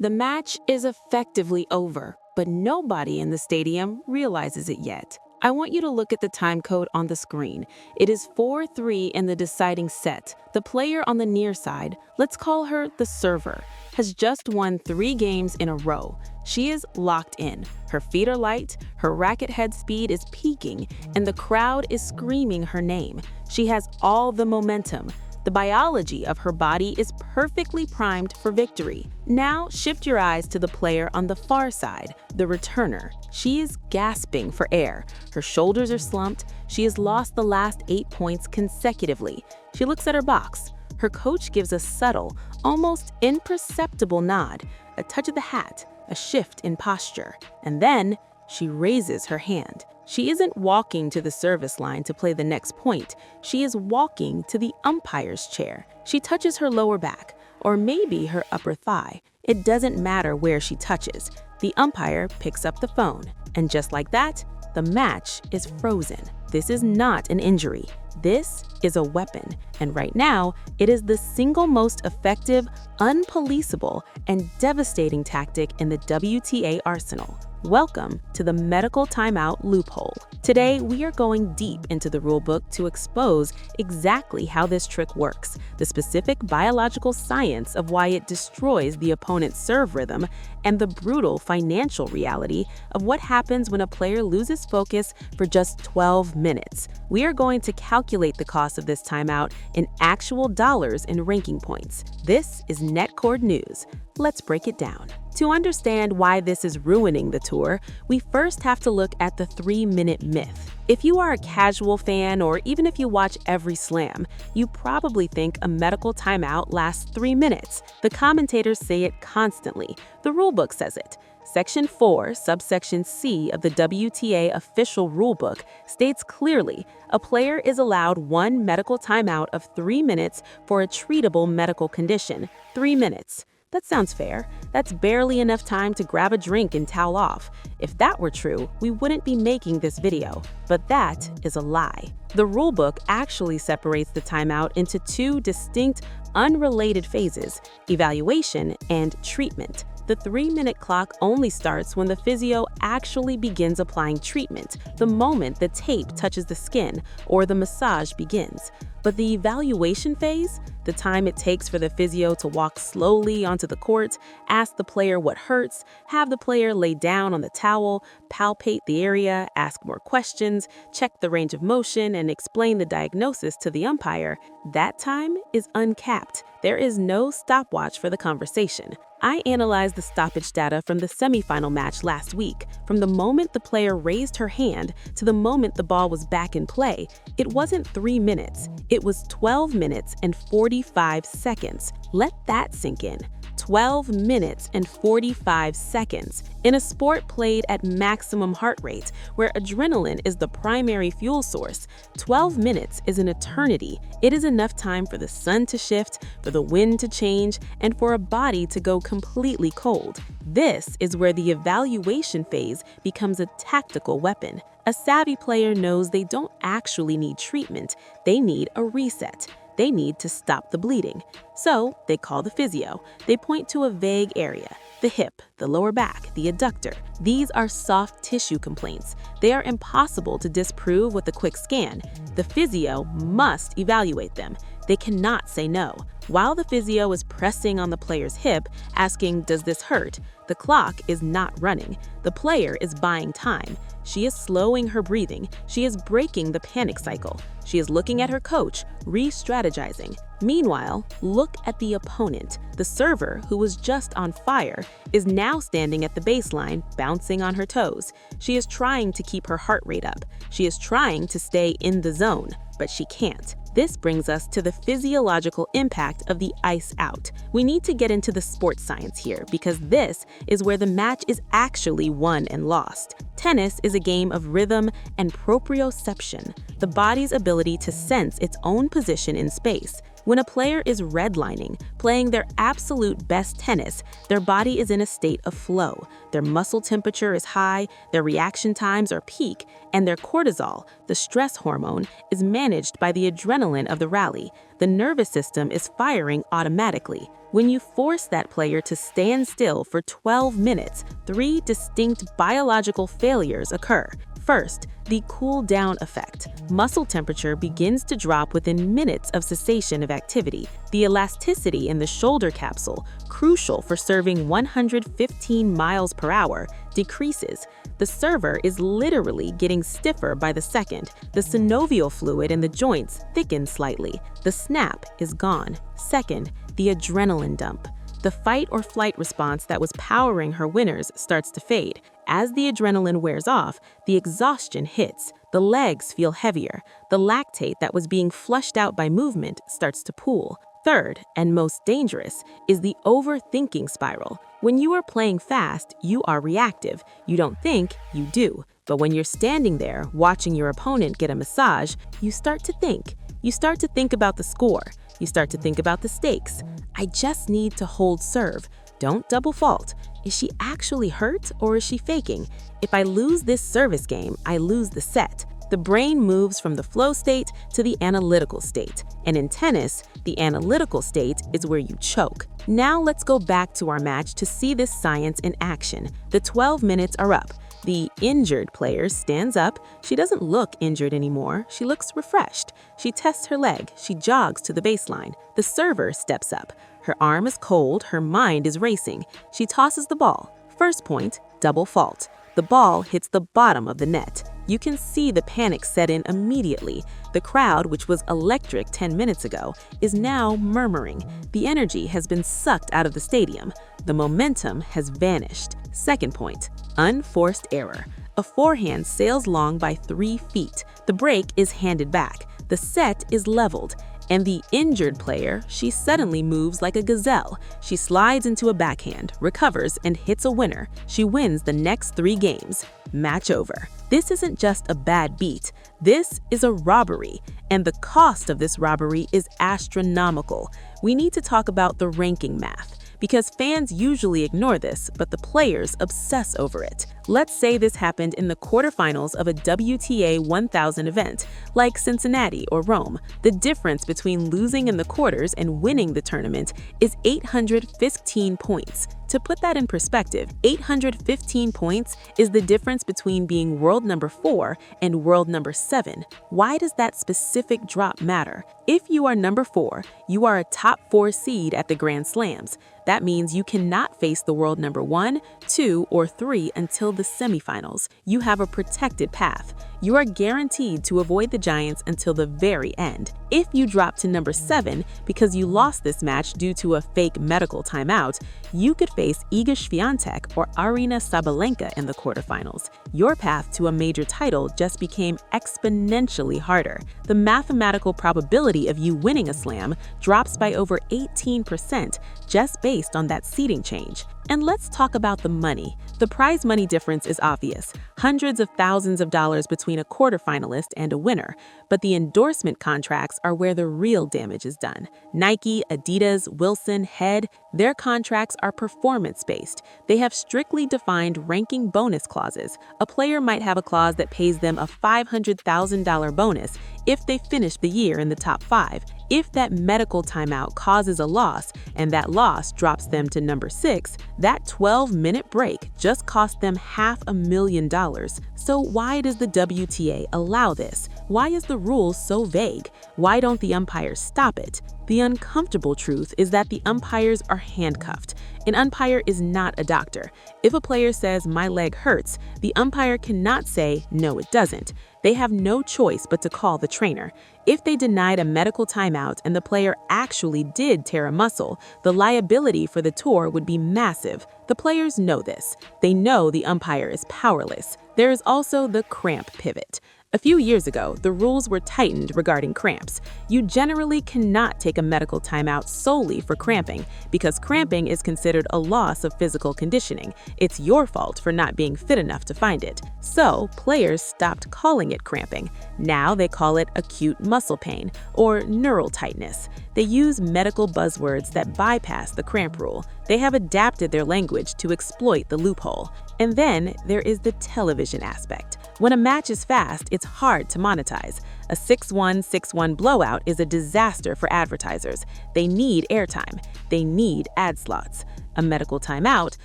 The match is effectively over, but nobody in the stadium realizes it yet. I want you to look at the time code on the screen. It is 4-3 in the deciding set. The player on the near side, let's call her the server, has just won 3 games in a row. She is locked in. Her feet are light, her racket head speed is peaking, and the crowd is screaming her name. She has all the momentum. The biology of her body is perfectly primed for victory. Now shift your eyes to the player on the far side, the returner. She is gasping for air. Her shoulders are slumped. She has lost the last 8 points consecutively. She looks at her box. Her coach gives a subtle, almost imperceptible nod, a touch of the hat, a shift in posture, and then she raises her hand. She isn't walking to the service line to play the next point. She is walking to the umpire's chair. She touches her lower back, or maybe her upper thigh. It doesn't matter where she touches. The umpire picks up the phone, and just like that, the match is frozen. This is not an injury. This is a weapon, and right now, it is the single most effective, unpoliceable, and devastating tactic in the WTA arsenal. Welcome to the medical timeout loophole. Today, we are going deep into the rulebook to expose exactly how this trick works, the specific biological science of why it destroys the opponent's serve rhythm, and the brutal financial reality of what happens when a player loses focus for just 12 minutes. We are going to calculate the cost of this timeout in actual dollars and ranking points. This is NetCord News. Let's break it down. To understand why this is ruining the tour, we first have to look at the 3-minute myth. If you are a casual fan, or even if you watch every slam, you probably think a medical timeout lasts 3 minutes. The commentators say it constantly. The rulebook says it. Section 4, subsection C of the WTA official rulebook states clearly, a player is allowed 1 medical timeout of 3 minutes for a treatable medical condition. 3 minutes. That sounds fair. That's barely enough time to grab a drink and towel off. If that were true, we wouldn't be making this video. But that is a lie. The rulebook actually separates the timeout into 2 distinct, unrelated phases: evaluation and treatment. The 3-minute clock only starts when the physio actually begins applying treatment, the moment the tape touches the skin or the massage begins. But the evaluation phase, the time it takes for the physio to walk slowly onto the court, ask the player what hurts, have the player lay down on the towel, palpate the area, ask more questions, check the range of motion, and explain the diagnosis to the umpire, that time is uncapped. There is no stopwatch for the conversation. I analyzed the stoppage data from the semifinal match last week. From the moment the player raised her hand to the moment the ball was back in play, it wasn't 3 minutes. It was 12 minutes and 45 seconds. Let that sink in. 12 minutes and 45 seconds. In a sport played at maximum heart rate, where adrenaline is the primary fuel source, 12 minutes is an eternity. It is enough time for the sun to shift, for the wind to change, and for a body to go completely cold. This is where the evaluation phase becomes a tactical weapon. A savvy player knows they don't actually need treatment, they need a reset. They need to stop the bleeding. So they call the physio. They point to a vague area: the hip, the lower back, the adductor. These are soft tissue complaints. They are impossible to disprove with a quick scan. The physio must evaluate them. They cannot say no. While the physio is pressing on the player's hip, asking, "Does this hurt?" the clock is not running. The player is buying time. She is slowing her breathing. She is breaking the panic cycle. She is looking at her coach, re-strategizing. Meanwhile, look at the opponent. The server, who was just on fire, is now standing at the baseline, bouncing on her toes. She is trying to keep her heart rate up. She is trying to stay in the zone, but she can't. This brings us to the physiological impact of the ice out. We need to get into the sports science here, because this is where the match is actually won and lost. Tennis is a game of rhythm and proprioception, the body's ability to sense its own position in space. When a player is redlining, playing their absolute best tennis, their body is in a state of flow. Their muscle temperature is high, their reaction times are peak, and their cortisol, the stress hormone, is managed by the adrenaline of the rally. The nervous system is firing automatically. When you force that player to stand still for 12 minutes, 3 distinct biological failures occur. First, the cool down effect. Muscle temperature begins to drop within minutes of cessation of activity. The elasticity in the shoulder capsule, crucial for serving 115 miles per hour, decreases. The server is literally getting stiffer by the second. The synovial fluid in the joints thickens slightly. The snap is gone. Second, the adrenaline dump. The fight or flight response that was powering her winners starts to fade. As the adrenaline wears off, the exhaustion hits. The legs feel heavier. The lactate that was being flushed out by movement starts to pool. Third, and most dangerous, is the overthinking spiral. When you are playing fast, you are reactive. You don't think, you do. But when you're standing there watching your opponent get a massage, you start to think. You start to think about the score. You start to think about the stakes. I just need to hold serve. Don't double fault. Is she actually hurt or is she faking? If I lose this service game, I lose the set. The brain moves from the flow state to the analytical state. And in tennis, the analytical state is where you choke. Now let's go back to our match to see this science in action. The 12 minutes are up. The injured player stands up. She doesn't look injured anymore. She looks refreshed. She tests her leg. She jogs to the baseline. The server steps up. Her arm is cold. Her mind is racing. She tosses the ball. First point, double fault. The ball hits the bottom of the net. You can see the panic set in immediately. The crowd, which was electric 10 minutes ago, is now murmuring. The energy has been sucked out of the stadium. The momentum has vanished. Second point, unforced error. A forehand sails long by 3 feet. The break is handed back. The set is leveled. And the injured player, she suddenly moves like a gazelle. She slides into a backhand, recovers, and hits a winner. She wins the next 3 games. Match over. This isn't just a bad beat. This is a robbery. And the cost of this robbery is astronomical. We need to talk about the ranking math, because fans usually ignore this, but the players obsess over it. Let's say this happened in the quarterfinals of a WTA 1000 event, like Cincinnati or Rome. The difference between losing in the quarters and winning the tournament is 815 points. To put that in perspective, 815 points is the difference between being world number 4 and world number 7. Why does that specific drop matter? If you are number 4, you are a top 4 seed at the Grand Slams. That means you cannot face the world number 1, 2, or 3 until the semifinals. You have a protected path. You are guaranteed to avoid the Giants until the very end. If you drop to number 7 because you lost this match due to a fake medical timeout, you could face Iga Swiatek or Aryna Sabalenka in the quarterfinals. Your path to a major title just became exponentially harder. The mathematical probability of you winning a slam drops by over 18% just based on that seeding change. And let's talk about the money. The prize money difference is obvious, hundreds of thousands of dollars between a quarterfinalist and a winner. But the endorsement contracts are where the real damage is done. Nike, Adidas, Wilson, Head, their contracts are performance-based. They have strictly defined ranking bonus clauses. A player might have a clause that pays them a $500,000 bonus if they finish the year in the top 5. If that medical timeout causes a loss and that loss drops them to number 6, that 12-minute break just cost them $500,000. So why does the WTA allow this? Why is the rule so vague? Why don't the umpires stop it? The uncomfortable truth is that the umpires are handcuffed. An umpire is not a doctor. If a player says, "My leg hurts," the umpire cannot say, "No, it doesn't." They have no choice but to call the trainer. If they denied a medical timeout and the player actually did tear a muscle, the liability for the tour would be massive. The players know this. They know the umpire is powerless. There is also the cramp pivot. A few years ago, the rules were tightened regarding cramps. You generally cannot take a medical timeout solely for cramping, because cramping is considered a loss of physical conditioning. It's your fault for not being fit enough to find it. So, players stopped calling it cramping. Now they call it acute muscle pain or neural tightness. They use medical buzzwords that bypass the cramp rule. They have adapted their language to exploit the loophole. And then there is the television aspect. When a match is fast, it's hard to monetize. A 6-1, 6-1 blowout is a disaster for advertisers. They need airtime. They need ad slots. A medical timeout,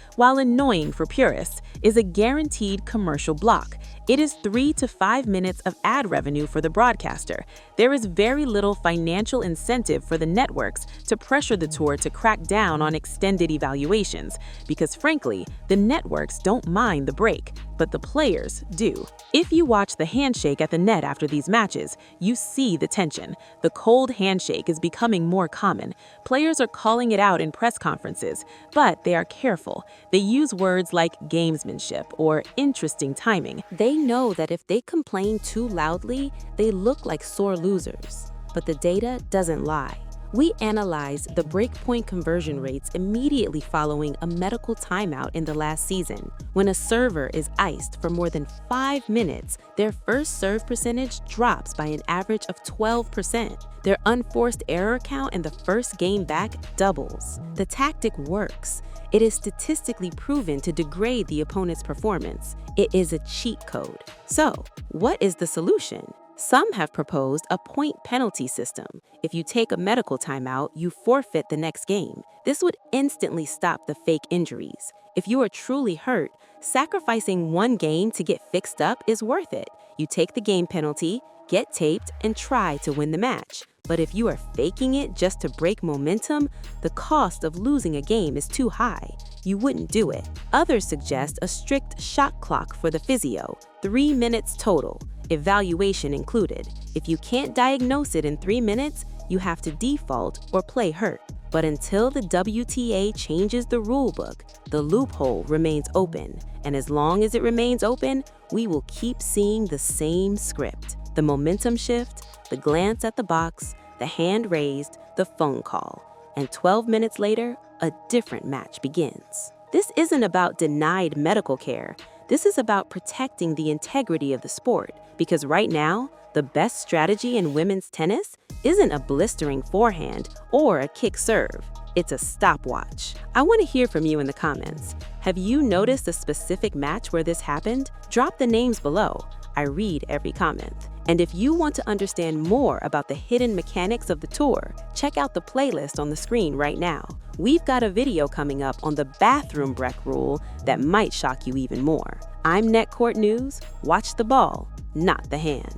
while annoying for purists, is a guaranteed commercial block. It is 3 to 5 minutes of ad revenue for the broadcaster. There is very little financial incentive for the networks to pressure the tour to crack down on extended evaluations, because frankly, the networks don't mind the break, but the players do. If you watch the handshake at the net after these matches, you see the tension. The cold handshake is becoming more common. Players are calling it out in press conferences, but they are careful. They use words like gamesmanship or interesting timing. They know that if they complain too loudly, they look like sore losers. But the data doesn't lie. We analyzed the breakpoint conversion rates immediately following a medical timeout in the last season. When a server is iced for more than 5 minutes, their first serve percentage drops by an average of 12%. Their unforced error count in the first game back doubles. The tactic works. It is statistically proven to degrade the opponent's performance. It is a cheat code. So, what is the solution? Some have proposed a point penalty system. If you take a medical timeout, you forfeit the next game. This would instantly stop the fake injuries. If you are truly hurt, sacrificing one game to get fixed up is worth it. You take the game penalty, get taped, and try to win the match. But if you are faking it just to break momentum, the cost of losing a game is too high. You wouldn't do it. Others suggest a strict shot clock for the physio, 3 minutes total. Evaluation included. If you can't diagnose it in 3 minutes, you have to default or play hurt. But until the WTA changes the rulebook, the loophole remains open. And as long as it remains open, we will keep seeing the same script. The momentum shift, the glance at the box, the hand raised, the phone call. And 12 minutes later, a different match begins. This isn't about denied medical care. This is about protecting the integrity of the sport. Because right now, the best strategy in women's tennis isn't a blistering forehand or a kick serve. It's a stopwatch. I want to hear from you in the comments. Have you noticed a specific match where this happened? Drop the names below. I read every comment. And if you want to understand more about the hidden mechanics of the tour, check out the playlist on the screen right now. We've got a video coming up on the bathroom break rule that might shock you even more. I'm Net Court News. Watch the ball, not the hand.